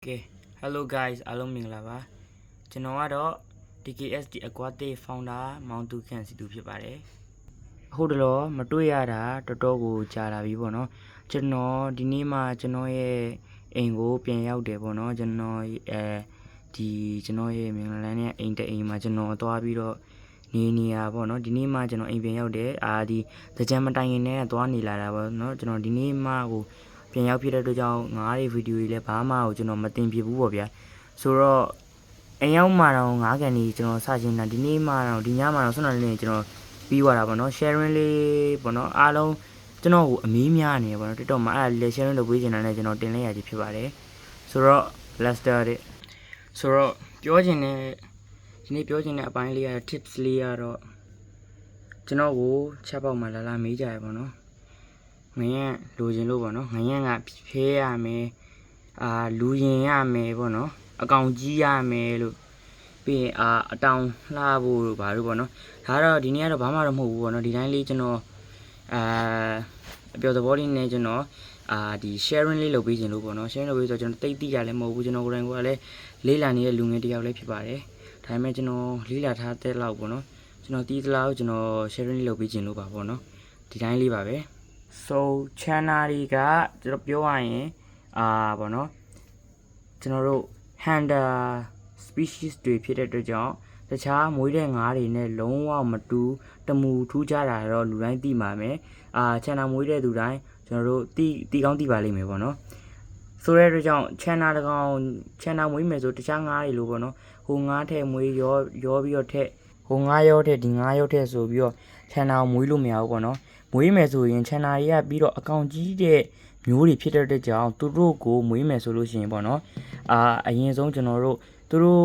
Okay, hello guys အားလုံးမင်္ဂလာပါကျွန်တော်ကတော့ DKSD Aquatic Founder မောင်သူခန့်စီသူဖြစ်ပါတယ်အခုတလောမတွေ့ရတာတော်တော်ကိုကြာလာပြီပေါ့နော်ကျွန်တော်ဒီနေ့မှကျွန်တော်ရဲ့အိမ်ကိုပြန်ရောက်တယ်ပေါ့နော်ကျွန်တော်ကျွန်တော်ရဲ့မင်္ဂလာနဲ့အိမ်တအိမ်မှာကျွန်တော်သွားပြီးတော့နေရပေါ့နော်ဒီနေ့မှကျွန်တော်အိမ်ပြန်ရောက်တယ်ဒီသကြံမတိုင်ခင်နဲ့သွားနေလာတာပေါ့နော်ကျွန်တော်ဒီနေ့မှကိုပြန်ရောက်ဖြစ်တဲ့အတွက်ကြောင့်ငါးဗီဒီယိုတွေလည်းဘာမှကိုကျွန်တော်မတင်ပြဘူးပေါ့ဗျာဆိုတော့အိမ်ရောက်မှတော့ငါးကန်ကြီးကျွန်တော်စရှင်းတာဒီနေ့မှတော့ဒီညမှတော့ဆွမ်းတော်လေးကျွန်တော်ပြီးသွားတာပေါ့နော် sharing လေးပေါ့နော်အားလုံးကျွန်တော်ကိုအမီးများနေပေါ့နော် TikTok မှာအဲ့ဒါလေး sharing လုပ်ပေးနေတာနဲ့ကျွန်တော်တင်လိုက်ရခြင်းဖြစ်ပါတယ်ဆိုတော့ let's start it ဆိုတော့ပြောချင်တဲ့အပိုင်းလေးက tips လေးကတော့ကျွန်တော်ကိုချက်ပေါက်မှာလာမေးကြရပေါ့နော်ငရင်လိုချင်လို့ပေါ့နော်ငရင်ကဖဲရမယ်လူရင်ရမယ်ပေါ့နော်အကောင်ကြီးရမယ်လို့ပြီးရင်အတောင်လှဖို့လို့ဘာလို့ပေါ့နော်ဒါတော့ဒီနေ့ကတော့ဘာမှတော့မဟုတ်ဘူးပေါ့နော်ဒီတိုင်းလေးကျွန်တော်အပြောသဘောလေးနဲ့ကျွန်တော်ဒီ sharing လေးလုပ်ပေးခြင်းလို့ပေါ့နော် sharing လုပ်ပေးဆိုတော့ကျွန်တော်တိတ်တိရလည်းမဟုတ်ဘူးကျွန်တော်ကိုယ်တိုင်ကလည်းလေးလာနေတဲ့လူငယ်တစ်ယောက်လည်းဖြစ်ပါတယ်ဒါပေမဲ့ကျွန်တော်လေးလာထားတဲ့လောက်ပေါ့နော်ကျွန်တော်တီးသလောက်ကျွန်တော် sharing လေးလုပ်ပေးခြင်းလို့ပါပေါ့နော်ဒီတိုင်းလေးပါပဲso channel တွေကကျွန်တော်ပြောရရင်ပေါ့နော်ကျွန်တော်တို့ Hunter species တွေဖြစ်တဲ့အတွက်ကြောင့်တခြားမွေးတဲ့ငါးတွေနဲ့လုံးဝမတူတမူထူးခြားတာတော့လူတိုင်းသိမှာပဲchannel မွေးတဲ့သူတိုင်းကျွန်တော်တို့တီကောင်းသိပါလိမ့်မယ်ပေါ့နော်ဆိုတဲ့အတွက်ကြောင့် channel တကောင် channel မွေးမယ်ဆိုတခြားငါးတွေလို့ပေါ့နော်ဟိုငါးထဲမွေးရောပြီးတော့ထက်ဟိုငါးရောထက်ဒီငါးရောထက်ဆိုပြီးတော့ channel မွေးလို့မရဘူးပေါ့နော်မွေးမယ်ဆိုရင် channel တွေကပြီးတော့အကောင့်ကြီးတဲ့မျိုးတွေဖြစ်တဲ့ကြောင့်သူတို့ကိုမွေးမယ်ဆိုလို့ရှိရင်ပေါ့နော်အရင်ဆုံးကျွန်တော်တို့သူတို့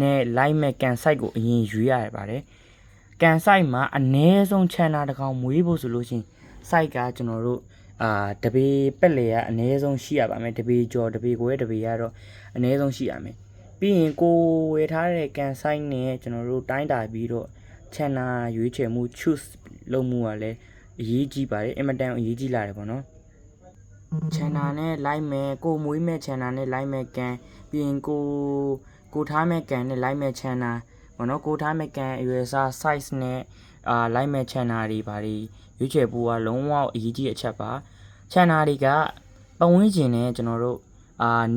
နဲ့လိုက်မဲ့ကန် site ကိုအရင်ရွေးရပါတယ်ကန် site မှာအနည်းဆုံး channel တစ်ကောင်မွေးဖို့ဆိုလို့ရှိရင် site ကကျွန်တော်တို့တပေပက်လေကအနည်းဆုံးရှိရပါမယ်တပေကျော်တပေကိုရဲ့တပေကတော့အနည်းဆုံးရှိရမယ်ပြီးရင်ကိုဝယ်ထားတဲ့ကန် site နဲ့ကျွန်တော်တို့တိုင်းတာပြီးတော့ channel ရွေးချယ်မှု choose လုပ်မှုကလည်းအရေးကြီးပါတယ်အင်မတန်အရေးကြီးလာတယ်ပေါ့နော် channel နဲ့လိုက်မယ်ကိုမွေးမဲ့ channel နဲ့လိုက်မဲ့ကန်ပြီးရင်ကိုထားမဲ့ကန်နဲ့လိုက်မဲ့ channel ပေါ့နော်ကိုထားမဲ့ကန်အရွယ်စား size နဲ့လိုက်မဲ့ channel တွေဘာတွေရွေးချယ်ဖို့ကလုံးဝအရေးကြီးတဲ့အချက်ပါ channel တွေကပတ်ဝန်းကျင်နဲ့ကျွန်တော်တို့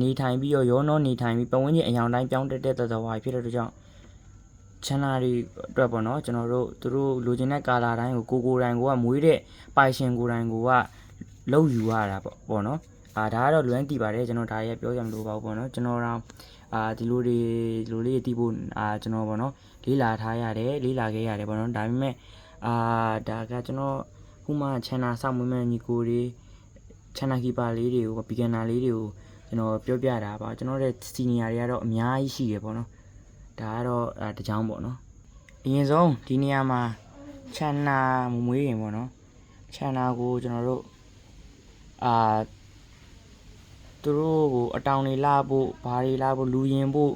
နေထိုင်ပြီးရောနှောနေထိုင်ပြီးပတ်ဝန်းကျင်အယောင်တိုင်းပြောင်းတက်တဲ့သတ္တဝါဖြစ်တဲ့အတွက်ကြောင့် channel တွေအတွက်ပေါ့နော်ကျွန်တော်တို့သူတို့လိုချင်တဲ့ color တိုင်းကိုကိုယ်တိုင်ကမွေးတဲ့ပိုင်ရှင်ကိုယ်တိုင်ကလောက်ယူရတာပေါ့နော်ဒါကတော့လွမ်းတည်ပါတယ်ကျွန်တော်ဒါရဲ့ပြောရမလို့ပါဘူးပေါ့နော်ကျွန်တော်တော့ဒီလိုလေးတည်ဖို့ကျွန်တော်ပေါ့နော်လေးလာထားရတယ်လေးလာခဲ့ရတယ်ပေါ့နော်ဒါပေမဲ့ဒါကကျွန်တော်ခုမှ channel စောင့်မွေးမဲ့ညီကိုတွေ channel keeper လေးတွေကို beginner လေးတွေကိုကျွန်တော်ပြောပြတာပါကျွန်တော်ရဲ့ senior တွေကတော့အများကြီးရှိတယ်ပေါ့နော်ဒါကတော့တကြောင်ပေါ့နော်အရင်ဆုံးဒီနေရာမှာ channel မွေးရင်ပေါ့နော် channel ကိုကျွန်တော်တို့သူတို့ကိုအတောင်တွေလာဖို့ဘာတွေလာဖို့လူရင်ဖို့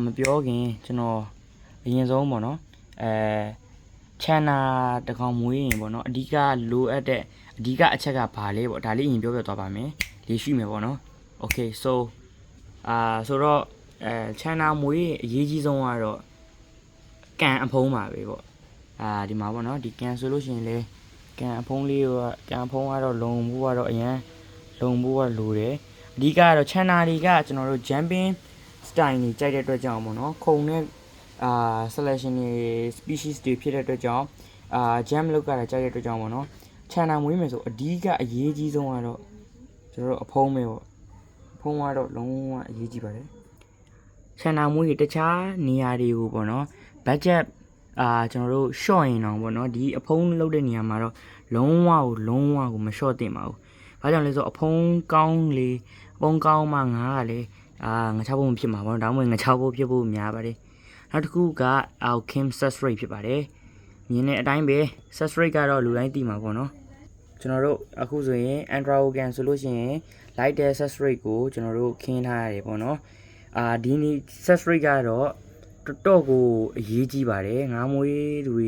မပြောခင်ကျွန်တော်အရင်ဆုံးပေါ့နော်channel တကောင်မွေးရင်ပေါ့နော်အဓိကလိုအပ်တဲ့အဓိကအချက်ကဘာလဲပေါ့ဒါလေးအရင်ပြောပြသွားပါမယ်လေးရှိမယ်ပေါ့နော် okay so ဆိုတော့channel မွေးအရေးကြီးဆုံးကတော့ကန်အဖုံးပါပဲပေါ့ဒီမှာပေါ့နော်ဒီကန်ဆိုလို့ရှိရင်လေကန်အဖုံးလေးကကန်ဖုံးကတော့လုံဖို့ကတော့အရင်လုံဖို့ကလိုတယ်အဓိကကတော့ channel တွေကကျွန်တော်တို့ jumping style တွေကြိုက်တဲ့အတွက်ကြောင့်ပေါ့နော်ခုံနဲ့selection တွေ species တွေဖြစ်တဲ့အတွက်ကြောင့်jump လောက်ကြတာကြိုက်တဲ့အတွက်ကြောင့်ပေါ့နော် channel မွေးမယ်ဆိုအဓိကအရေးကြီးဆုံးကတော့ကျွန်တော်တို့အဖုံးပဲပေါ့ဖုံးကတော့လုံးဝအရေးကြီးပါတယ် channel မွေးတခြားနေရာတွေကိုပေါ့နော် budgetကျွန်တော်တို့ short ရင်တော့ပေါ့နော်ဒီအဖုံးလုပ်တဲ့နေရာမှာတော့လုံးဝကိုမ short တင်ပါဘူး။ဘာကြောင့်လဲဆိုတော့အဖုံးကောင်းလေအဖုံးကောင်းမှငါးကလေငါချဖို့မဖြစ်မှာပေါ့နော်ဒါမှမဟုတ်ငါချဖို့ဖြစ်ဖို့များပါတယ်။နောက်တစ်ခုက Kim success rate ဖြစ်ပါတယ်။မြင်တဲ့အတိုင်းပဲ success rate ကတော့လူတိုင်းသိမှာပေါ့နော်။ကျွန်တော်တို့အခုဆိုရင် Androgen ဆိုလို့ရှိရင် light success rate ကိုကျွန်တော်တို့ခင်းထားရတယ်ပေါ့နော်။ဒီနေ့ success rate ကတော့တော်တော်ကိုအရေးကြီးပါတယ်ငါးမွေးတွေ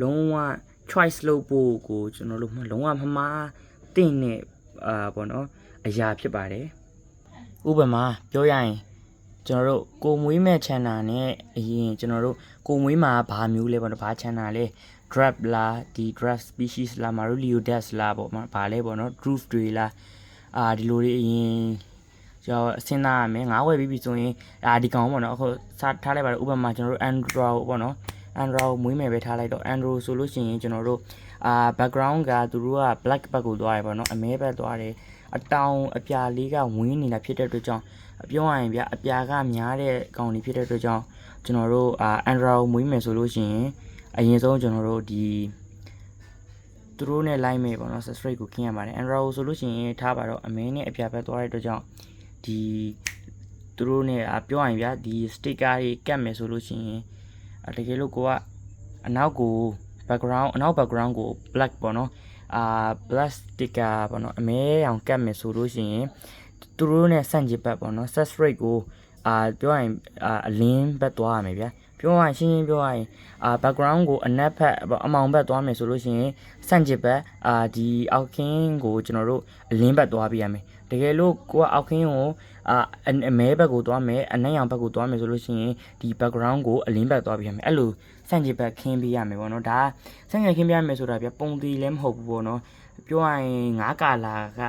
လုံးဝ choice လုပ်ဖို့ကိုကျွန်တော်တို့လုံးဝမမှားတင်နေပေါ့နော်အရာဖြစ်ပါတယ် ဥပမာပြောရရင်ကျွန်တော်တို့ကိုမွေးမဲ့ channel နဲ့အရင်ကျွန်တော်တို့ကိုမွေးမှာဘာမျိုးလဲပေါ့နော်ဘာ channel လဲ drop လားဒီ drop species လား Maruliodes လားပေါ့ဘာလဲပေါ့နော် droof တွေလားဒီလိုတွေအရင်ကျွန်တော်စဉ်းစားရမယ်ငါးဝယ်ပြီးပြီဆိုရင်ဒီကောင်ပေါ့နော်အခုစထားလိုက်ပါတော့ဥပမာကျွန်တော်တို့ Andro ပေါ့နော် Andro မွေးမယ်ပဲထားလိုက်တော့ Andro ဆိုလို့ရှိရင်ကျွန်တော်တို့background ကသူတို့က black ဘက်ကိုသွားတယ်ပေါ့နော်အမဲဘက်သွားတယ်အတောင်အပြာလေးကဝင်းနေတာဖြစ်တဲ့အတွက်ကြောင့်ပြောရရင်ဗျအပြာကများတဲ့ကောင်တွေဖြစ်တဲ့အတွက်ကြောင့်ကျွန်တော်တို့Andro မွေးမယ်ဆိုလို့ရှိရင်အရင်ဆုံးကျွန်တော်တို့ဒီသူတို့နဲ့လိုက်မယ်ပေါ့နော် substrate ကိုခင်းရပါတယ် Andro ဆိုလို့ရှိရင်ထားပါတော့အမဲနဲ့အပြာဘက်သွားတဲ့အတွက်ကြောင့်ဒီသူတို့နဲ့ပြောရရင်ဗျဒီ sticker တွေကတ်မယ်ဆိုလို့ရှိရင်တကယ်လို့ကိုကအနောက်ကို background အနောက် background ကို black ပေါ့နော်black sticker ပေါ့နော်အမဲအောင်ကတ်မယ်ဆိုလို့ရှိရင်သူတို့နဲ့ဆန့်ကျင်ဘက်ပေါ့နော် substrate ကိုပြောရရင်အလင်းဘက်သွားရမယ်ဗျာပြောရရင်ရှင်းရှင်းပြောရရင်background ကိုအနက်ဘက်အမောင်ဘက်သွားမယ်ဆိုလို့ရှိရင်ဆန့်ကျင်ဘက်ဒီအောက်ခင်းကိုကျွန်တော်တို့အလင်းဘက်သွားပြရမယ်တကယ်လို့ကိုကအောက်ခင်းကိုအမဲဘက်ကိုသွားမယ်အနက်ရောင်ဘက်ကိုသွားမယ်ဆိုလို့ရှိရင်ဒီ background ကိုအလင်းဘက်သွားပြရမယ်အဲ့လိုဆန့်ကျင်ဘက်ခင်းပြရမယ်ပေါ့နော်ဒါဆန့်ကျင်ခင်းပြရမယ်ဆိုတာဗျပုံသီလည်းမဟုတ်ဘူးပေါ့နော်ပြောရရင်ငါးကာလာက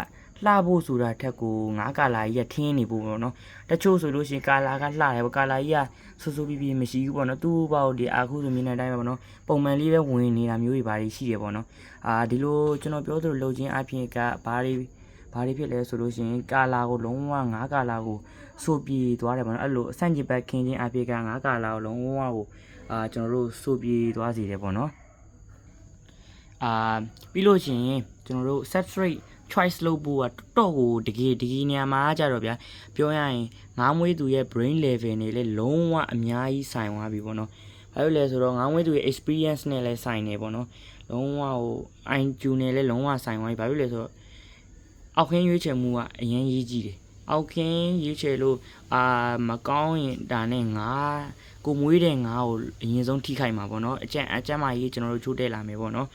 လှဖို့ဆိုတာထက်ကိုငါးကာလာကြီးကထင်းနေဖို့ပေါ့နော်တချို့ဆိုလို့ရှိရင်ကာလာကလှတယ်ပေါ့ကာလာကြီးကဆူဆူပြီးပြီးမရှိဘူးပေါ့နော်သူ့ဘောက်ဒီအခုဆိုမြင်တဲ့အတိုင်းပဲပေါ့နော်ပုံမှန်လေးပဲဝင်နေတာမျိုးတွေဘာတွေရှိတယ်ပေါ့နော်ဒီလိုကျွန်တော်ပြောသလိုလှုပ်ခြင်းအပြင်ကဘာတွေဖြစ်လဲဆိုလို့ရှိရင်ကာလာကိုလုံးဝငါးကာလာကိုစိုးပြေသွားတယ်ပေါ့နော်အဲ့လိုအဆန့်ကျင်ဘက်ခင်းခြင်းအပြင်ကငါးကာလာကိုလုံးဝကိုကျွန်တော်တို့စိုးပြေသွားစေတယ်ပေါ့နော်ပြီးလို့ရှိရင်ကျွန်တော်တို့ substrate choice လုပ်ဖို့ကတော့ကိုတကယ်နေရာမှာကြတော့ဗျာပြောရရင်ငါးမွေးသူရဲ့ brain level နဲ့လည်းလုံးဝအများကြီးဆိုင်သွားပြီပေါ့နော်ဘာလို့လဲဆိုတော့ငါးမွေးသူရဲ့ experience နဲ့လည်းဆိုင်နေပေါ့နော်လုံးဝဟို IQ နဲ့လည်းလုံးဝဆိုင်သွားပြီဘာလို့လဲဆိုတော့အောက်ခင်းရွေးချယ်မှုကအရင်ရေးကြည့်တယ်အောက်ခင်းရွေးချယ်လို့မကောင်းရင်ဒါနဲ့ငါကိုမွေးတဲ့ငါကိုအရင်ဆုံးထိခိုက်မှာပေါ့နော်အကျမ်းမာရေးကျွန်တော်တို့ချိုးတက်လာမယ်ပေါ့နော်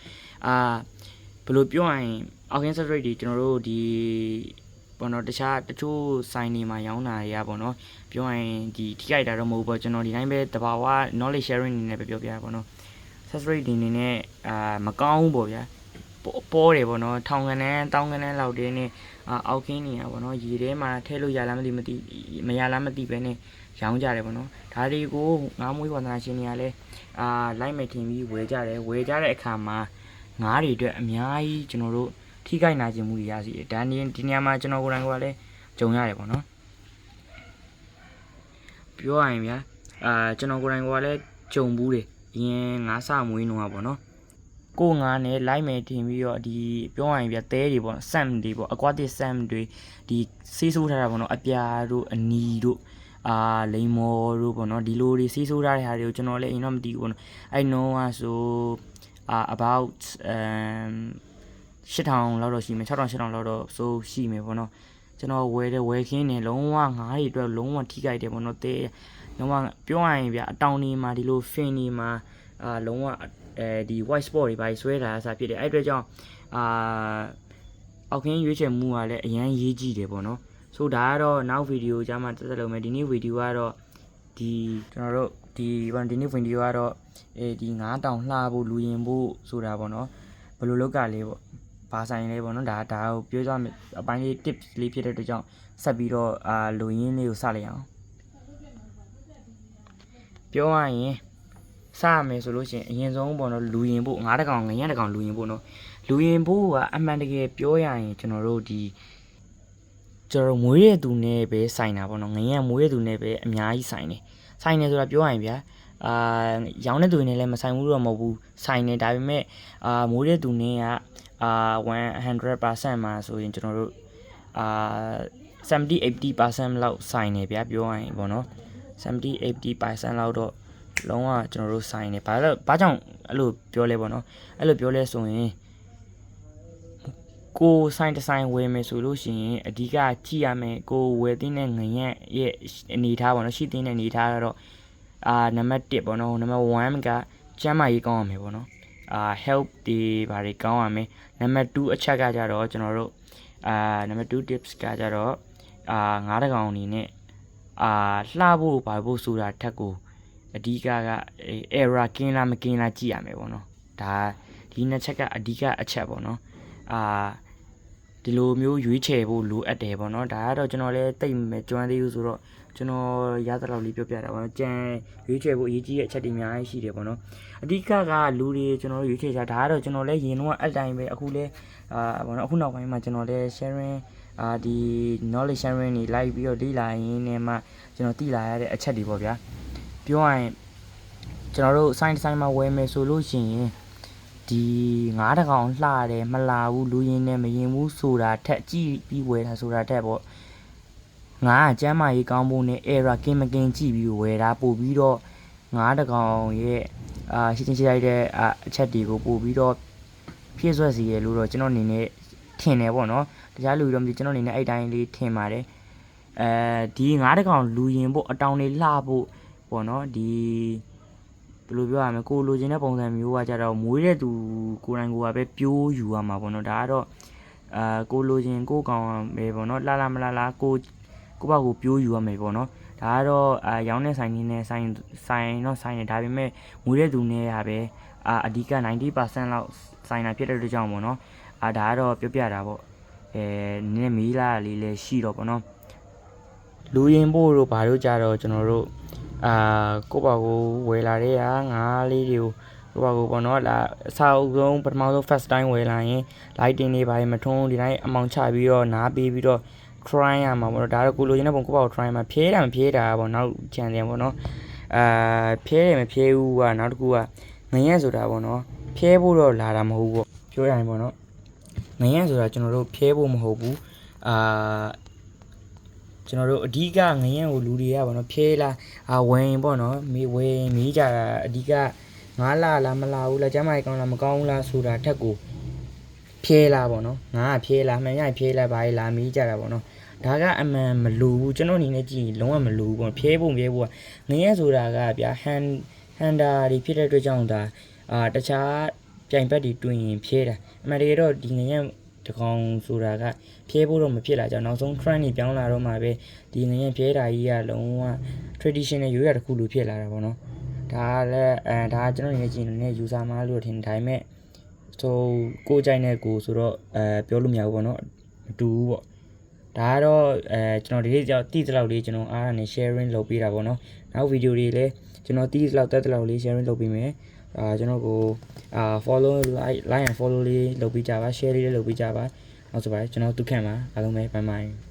ဘယ်လိုပြောရရင်အောက်ခင်း substrate တွေကျွန်တော်တို့ဒီပေါ့နော်တချို့ဆိုင်တွေမှာရောင်းတာတွေကပေါ့နော်ပြောရရင်ဒီထိခိုက်တာတော့မဟုတ်ဘူးပေါ့ကျွန်တော်ဒီတိုင်းပဲတဘာဝ knowledge sharing အနေနဲ့ပဲပြောပြရပါတော့ substrate တွေအနေနဲ့မကောင်းဘူးပေါ့ဗျာပေါ်တယ်ပေါ့နော်ထောင်ကနန်းတောင်းကနန်းလောက်တင်းနဲ့အောက်ခင်းနေတာပေါ့နော်ရေထဲမှာထည့်လို့ရလားမရလားမသိပဲနဲ့ရောင်းကြတယ်ပေါ့နော်ဒါတွေကိုငါးမွေးဝါသနာရှင်တွေကလည်းလိုက်မယ်ထင်ပြီးဝယ်ကြတဲ့အခါမှာငါးတွေအတွက်အများကြီးကျွန်တော်တို့ထိခိုက်နာကျင်မှုတွေရစီတယ်ဒါဒီနေရာမှာကျွန်တော်ကိုယ်တိုင်ကလည်းကြုံရတယ်ပေါ့နော်ပြောရရင်ဗျာကျွန်တော်ကိုယ်တိုင်ကလည်းကြုံဘူးတယ်အရင်ငါးစမွေးနှုန်းပေါ့နော်ကိုငါနဲ့လိုက်မယ်ထင်ပြီးတော့ဒီပြောရရင်ဗျသဲတွေပေါ့ sam တွေပေါ့ aquatic sam တွေဒီဆေးဆိုးထားတာပေါ့နော်အပြာတို့အနီတို့လိမ်မော်တို့ပေါ့နော်ဒီလိုတွေဆေးဆိုးထားတဲ့ဟာတွေကိုကျွန်တော်လည်းအရင်တော့မသိဘူးပေါ့နော်အဲ့နှုန်းကဆိုabout 8000လောက်တော့ရှိမယ်6000လောက်တော့ဆိုရှိမယ်ပေါ့နော်ကျွန်တော်ဝယ်ခင်းနေလုံးဝငါးတွေအတွက်လုံးဝထိခိုက်တယ်ပေါ့နော်တဲလုံးဝပြောရရင်ဗျအတောင်နေမှာဒီလို fin နေမှာလုံးဝဒီ white spot တွေပါဆွဲတာအစားဖြစ်တယ်အဲ့အတွက်ကြောင့်အောက်ခင်းရွေးချယ်မှုကလည်းအရန်ရေးကြည့်တယ်ပေါ့နော်ဆိုဒါကတော့နောက်ဗီဒီယိုကြားမှာတက်လုပ်မယ်ဒီနေ့ဗီဒီယိုကတော့ဒီကျွန်တော်တို့ဒီနေ့ဗီဒီယိုကတော့ဒီ9000လှဖို့လူရင်ဖို့ဆိုတာပေါ့နော်ဘယ်လိုလုပ်ကလဲပေါ့ဘာဆိုင်လဲပေါ့နော်ဒါကိုပြောကြမယ်အပိုင်းလေး tips လေးဖြစ်တဲ့အတွက်ကြောင့်ဆက်ပြီးတော့လူရင်းလေးကိုစလိုက်အောင်ပြောရရင်စရမယ်ဆိုလို့ရှိရင်အရင်ဆုံးပေါ့နော်လူရင်ဖို့ငါးတကောင်ငရမ်းတကောင်လူရင်ဖို့နော်လူရင်ဖို့ကအမှန်တကယ်ပြောရရင်ကျွန်တော်တို့ကျွန်တော်မွေးတဲ့သူနဲ့ပဲဆိုင်တာပေါ့နော်ငရမ်းမွေးတဲ့သူနဲ့ပဲအများကြီးဆိုင်တယ်ဆိုတာပြောရရင်ဗျာရောင်းတဲ့သူနဲ့လည်းမဆိုင်ဘူးတော့မဟုတ်ဘူးဆိုင်နေဒါပေမဲ့မိုးတဲ့သူနဲ့က100% မှာဆိုရင်ကျွန်တော်တို့70-80% လောက်ဆိုင်နေဗျာပြောရရင်ပေါ့နော်70-80% လောက်တော့လုံးဝကျွန်တော်တို့ဆိုင်နေဘာကြောင့်အဲ့လိုပြောလဲပေါ့နော်အဲ့လိုပြောလဲဆိုရင်ကိုဆိုင်တဆိုင်ဝယ်မယ်ဆိုလို့ရှိရင်အဓိကကြည့်ရမယ်ကိုဝယ်တဲ့ငရံ့ရဲ့အနေထားပေါ့နော်ရှိတဲ့အနေထားကတော့နံပါတ်1ပေါ့နော်နံပါတ်1ကကျန်းမာရေးကောင်းရမယ်ပေါ့နော်help တွေဘာတွေကောင်းရမယ်နံပါတ်2အချက်ကကြတော့ကျွန်တော်တို့နံပါတ်2 tips ကကြတော့ 9တကောင်အနေနဲ့လှဖို့ပါဖို့ဆိုတာထက်ကိုအဓိကက error ကင်းလားမကင်းလားကြည့်ရမယ်ပေါ့နော်ဒါဒီနှစ်ချက်ကအဓိကအချက်ပေါ့နော်ဒီလိုမျိုးရွေးချယ်ဖို့လိုအပ်တယ်ပေါ့နော်ဒါကတော့ကျွန်တော်လည်းတိတ်မကျွမ်းသေးဘူးဆိုတော့ကျွန်တော်ရသလောက်လေးပြောပြတာပေါ့နော်ကြံရွေးချယ်ဖို့အရေးကြီးတဲ့အချက်တွေအများကြီးရှိတယ်ပေါ့နော်အဓိကကလူတွေကျွန်တော်တို့ရွေးချယ်ကြဒါကတော့ကျွန်တော်လည်းရင်တော့အတိုင်းပဲအခုလည်းပေါ့နော်အခုနောက်ပိုင်းမှာကျွန်တော်လည်း sharing ဒီ knowledge sharing တွေလိုက်ပြီးတော့လေ့လာရင်းနဲ့မှကျွန်တော်သိလာရတဲ့အချက်တွေပေါ့ဗျာပြောရရင်ကျွန်တော်တို့ science design မှာဝယ်မယ်ဆိုလို့ရှိရင်ဒီ9တကောင်လှတယ်မလာဘူးလူရင်းနဲ့မရင်ဘူးဆိုတာထက်ကြည့်ပြီးဝယ်တာဆိုတာထက်ပေါ့ငါကကျမ်းမာရေးကောင်းဖို့နဲ့ error ကင်းမကင်းကြည့်ပြီးဝယ်တာပို့ပြီးတော့9တကောင်ရဲ့ရှင်းရှင်းလိုက်တဲ့အချက်တွေကိုပို့ပြီးတော့ဖြည့်ဆွက်စီရလို့တော့ကျွန်တော်အနေနဲ့ထင်တယ်ပေါ့နော်တခြားလူတွေတော့မသိကျွန်တော်အနေနဲ့အဲ့တိုင်းလေးထင်ပါတယ်ဒီ9တကောင်လူရင်ဖို့အတောင်လေးလှဖို့ပေါ့နော်ဒီဘယ်လိုပြောရမလဲကိုလိုချင်တဲ့ပုံစံမျိုးကကြတော့မွေးတဲ့သူကိုယ်တိုင်ကိုယ်ကပဲပြိုးယူရမှာပေါ့နော်ဒါကတော့ကိုလိုချင်ကိုကောင်ပဲပေါ့နော်လှမလားကိုဘကိုပြိုးယူရမယ်ပေါ့နော်ဒါကတော့ရောင်းတဲ့ဆိုင်နေနဲ့ဆိုင်တော့ဆိုင်နေဒါပေမဲ့မွေးတဲ့သူနဲ့ရပဲအဓိက 90% လောက်ဆိုင်တာဖြစ်တဲ့အတွက်ကြောင့်ပေါ့နော်ဒါကတော့ပြောပြတာပေါ့နည်းမီးလာလေးလည်းရှိတော့ပေါ့နော်လူရင်ဖို့တို့ဘာလို့ကြတော့ကျွန်တော်တို့ကိုပါကိုဝယ်လာတဲ့ငါးလေးတွေကိုပါကိုပေါ့နော်လာအစအဆုံးပထမဆုံး first time ဝယ်လာရင် lighting တွေဘာတွေမထုံးဒီတိုင်းအမောင်ချပြီးတော့နားပေးပြီးတော့ try ရမှာပေါ့နော်ဒါတော့ကိုလိုချင်တဲ့ပုံကိုပါကို try မှာဖြဲတာမဖြဲတာပေါ့နောက်ချန်တယ်ပေါ့နော်ဖြဲတယ်မဖြဲဘူးကနောက်တစ်ခုကငရက်ဆိုတာပေါ့နော်ဖြဲဖို့တော့လာတာမဟုတ်ဘူးပေါ့ပြောရရင်ပေါ့နော်ငရက်ဆိုတာကျွန်တော်တို့ဖြဲဖို့မဟုတ်ဘူးကျွန်တော်တို့အဓိကငရင်ကိုလူတွေကပေါ့နော်ဖြဲလာဝင်ပေါ့နော်မေးကြတာအဓိကငါလာလားမလာဘူးလားကျမကြီးကောင်းလားမကောင်းဘူးလားဆိုတာထက်ကိုဖြဲလာပေါ့နော်ငါကဖြဲလာမှန်ရဖြဲလာပါလားမေးကြတာပေါ့နော်ဒါကအမှန်မလူဘူးကျွန်တော်အနေနဲ့ကြည့်လုံးဝမလူဘူးပေါ့ဖြဲဖို့ကငရင်ဆိုတာကဗျာဟန်ဒါတွေဖြစ်တဲ့အတွက်ကြောင့်ဒါတခြားပြိုင်ဘက်တွေတွင်ရင်ဖြဲတာအမှန်တကယ်တော့ဒီငရင်တကောင်ဆိုတာကဖြဲဖို့တော့မဖြစ်လာကြအောင်နောက်ဆုံး trend တွေပြောင်းလာတော့မှပဲဒီငရင်ဖြဲတာကြီးကလုံးဝ traditional ရိုးရာတစ်ခုလိုဖြစ်လာတာပေါ့နော်ဒါလည်းဒါကျွန်တော်နေကြည့်နေတဲ့ user မှာလို့ထင်ဒါပေမဲ့ဆိုကိုကြိုက်တဲ့ကိုဆိုတော့ပြောလို့မရဘူးပေါ့နော်မတူဘူးပေါ့ဒါကတော့ကျွန်တော်ဒီနေ့ကြောက်တိတလောက်လေးကျွန်တော်အားရနေ sharing လုပ်ပေးတာပေါ့နော်နောက်ဗီဒီယိုတွေလည်းကျွန်တော်တိတလောက်တက်တလောက်လေး sharing လုပ်ပေးမယ်ကျွန်တော်ကိုfollow like and follow လေးလုပ်ပေးကြပါ share လေးလုပ်ပေးကြပါနောက်ဆိုပါကျွန်တော်ဒုက္ခမှာအားလုံးပဲbye bye